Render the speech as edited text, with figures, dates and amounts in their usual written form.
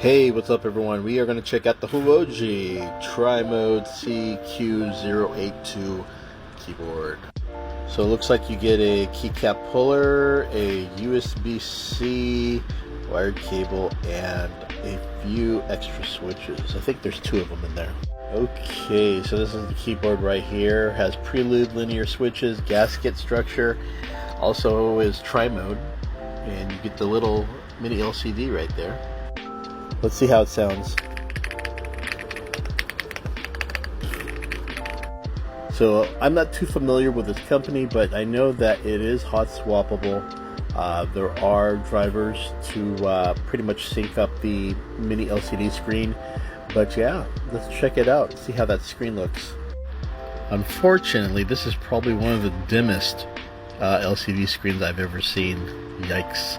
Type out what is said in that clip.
Hey, what's up everyone? We are going to check out the Huoji Tri-Mode CQ082 keyboard. So it looks like you get a keycap puller, a USB-C wired cable, and a few extra switches. I think there's 2 of them in there. Okay, so this is the keyboard right here. Has prelude linear switches, gasket structure, also is tri-mode, and you get the little mini LCD right there. Let's see how it sounds. So I'm not too familiar with this company, but I know that it is hot swappable. There are drivers to pretty much sync up the mini LCD screen. But yeah, let's check it out, see how that screen looks. Unfortunately, this is probably one of the dimmest LCD screens I've ever seen. Yikes.